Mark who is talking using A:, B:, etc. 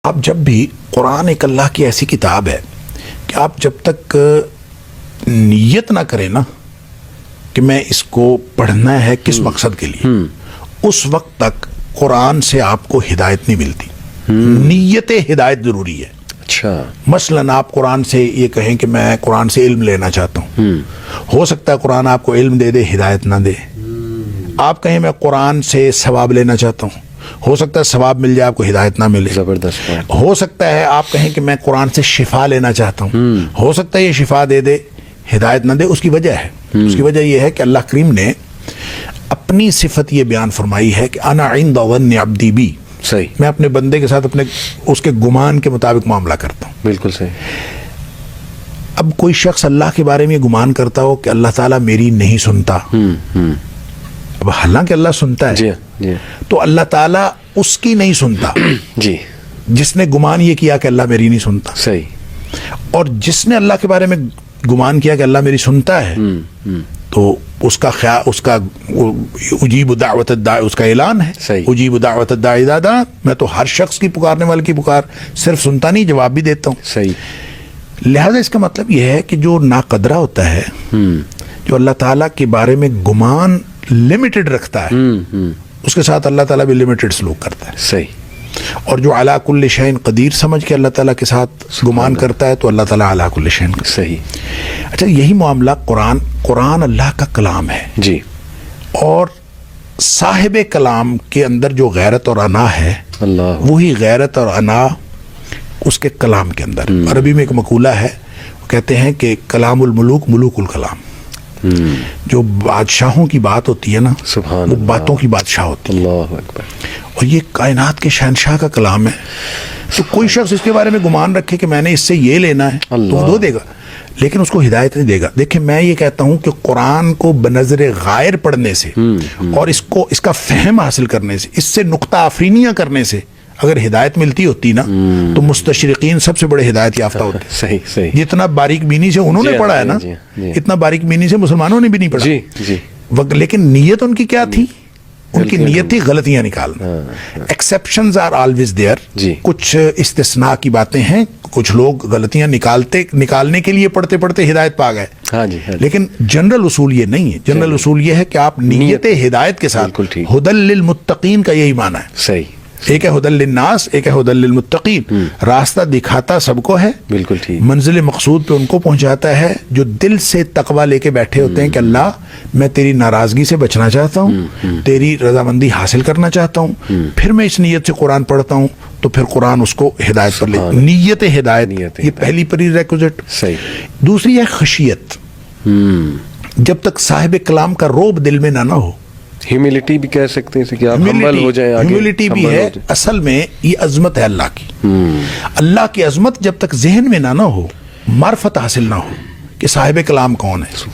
A: آپ جب بھی قرآن ایک اللہ کی ایسی کتاب ہے کہ آپ جب تک نیت نہ کریں نا کہ میں اس کو پڑھنا ہے کس مقصد کے لیے، اس وقت تک قرآن سے آپ کو ہدایت نہیں ملتی۔ نیت ہدایت ضروری ہے۔
B: اچھا،
A: مثلاً آپ قرآن سے یہ کہیں کہ میں قرآن سے علم لینا چاہتا ہوں، ہو سکتا ہے قرآن آپ کو علم دے دے، ہدایت نہ دے۔ آپ کہیں میں قرآن سے ثواب لینا چاہتا ہوں، ہو سکتا ہے ثواب مل جائے، آپ کو ہدایت نہ ملے۔
B: زبردست بات۔
A: ہو سکتا ہے آپ کہیں کہ میں قرآن سے شفا لینا چاہتا ہوں، ہو سکتا ہے یہ شفا دے دے، ہدایت نہ دے۔ اس کی وجہ ہے، اس کی وجہ یہ ہے کہ اللہ کریم نے اپنی صفت یہ بیان فرمائی ہے کہ انا عند ظن عبدی بی،
B: صحیح،
A: میں اپنے بندے کے ساتھ اس کے گمان کے مطابق معاملہ کرتا ہوں۔
B: بالکل صحیح۔
A: اب کوئی شخص اللہ کے بارے میں یہ گمان کرتا ہو کہ اللہ تعالیٰ میری نہیں سنتا، اب حالانکہ اللہ سنتا ہے،
B: جی جی
A: تو اللہ تعالیٰ اس کی نہیں سنتا
B: جی،
A: جس نے گمان یہ کیا کہ اللہ میری نہیں سنتا،
B: صحیح،
A: اور جس نے اللہ کے بارے میں گمان کیا کہ اللہ میری سنتا ہے تو اس کا خیال، اس کا اجیب دعوت الداعی، اس کا اعلان ہے،
B: صحیح،
A: اجیب دعوت الداعی اذا دعان، میں تو ہر شخص کی پکارنے والے کی پکار صرف سنتا نہیں، جواب بھی دیتا ہوں۔
B: صحیح۔
A: لہذا اس کا مطلب یہ ہے کہ جو ناقدرہ ہوتا ہے، جو اللہ تعالیٰ کے بارے میں گمان لمیٹڈ رکھتا ہے، اس کے ساتھ اللہ تعالیٰ بھی لمیٹڈ سلوک کرتا ہے۔
B: صحیح۔
A: اور جو علی کل شیء قدیر سمجھ کے اللہ تعالیٰ کے ساتھ گمان کرتا ہے تو اللہ تعالیٰ علی کل شیء قدیر۔
B: صحیح۔
A: اچھا، یہی معاملہ قرآن اللہ کا کلام ہے،
B: جی،
A: اور صاحب کلام کے اندر جو غیرت اور انا ہے،
B: اللہ،
A: وہی غیرت اور انا اس کے کلام کے اندر۔ عربی میں ایک مقولہ ہے، وہ کہتے ہیں کہ کلام الملوک ملوک الکلام، جو بادشاہوں کی بات ہوتی ہے نا،
B: سبحان
A: وہ
B: اللہ،
A: باتوں کی بادشاہ ہوتی ہے،
B: اللہ اکبر۔
A: اور یہ کائنات کے شہنشاہ کا کلام ہے۔ تو کوئی شخص اس کے بارے میں گمان رکھے کہ میں نے اس سے یہ لینا ہے تو وہ دو دے گا، لیکن اس کو ہدایت نہیں دے گا۔ دیکھیں، میں یہ کہتا ہوں کہ قرآن کو بنظر غائر پڑھنے سے اور اس کا فہم حاصل کرنے سے، اس سے نقطہ آفرینیاں کرنے سے اگر ہدایت ملتی ہوتی نا تو مستشرقین سب سے بڑے ہدایت یافتہ ہوتے۔
B: صحیح صحیح۔
A: جتنا باریک بینی سے انہوں نے پڑھا ہے نا، اتنا باریک بینی سے مسلمانوں نے بھی نہیں پڑھا۔
B: جی جی،
A: لیکن نیت ان کی کیا تھی؟ ان کی نیت تھی غلطیاں نکالنا۔ ایکسیپشنز آر آلویز دیئر، کچھ استثناء کی باتیں ہیں، کچھ لوگ غلطیاں نکالنے کے لیے پڑھتے پڑھتے ہدایت پا گئے،
B: ہاں جی،
A: لیکن جنرل اصول یہ نہیں ہے۔ جنرل اصول یہ ہے کہ آپ نیت ہدایت کے ساتھ، ہدی للمتقین کا یہی معنی ہے۔
B: صحیح،
A: ایک ہے ہدی للناس، ایک ہے ہدی للمتقین۔ راستہ دکھاتا سب کو ہے،
B: بالکل ٹھیک،
A: منزل مقصود پہ ان کو پہنچاتا ہے جو دل سے تقوی لے کے بیٹھے ہوتے ہیں کہ اللہ میں تیری ناراضگی سے بچنا چاہتا ہوں، تیری رضامندی حاصل کرنا چاہتا ہوں، پھر میں اس نیت سے قرآن پڑھتا ہوں تو پھر قرآن اس کو ہدایت پر لے۔ نیت ہدایت، یہ پہلی پری ریکوزٹ۔
B: صحیح۔
A: دوسری ہے خشیت۔ جب تک صاحب کلام کا روب دل میں نہ ہو،
B: ہیوملٹی بھی کہہ سکتے ہیں کہ آپ ہمبل ہو جائیں،
A: ہیوملٹی بھی ہے۔ اصل میں یہ عظمت ہے اللہ کی۔ اللہ کی عظمت جب تک ذہن میں نہ ہو، معرفت حاصل نہ ہو کہ صاحب کلام کون ہے،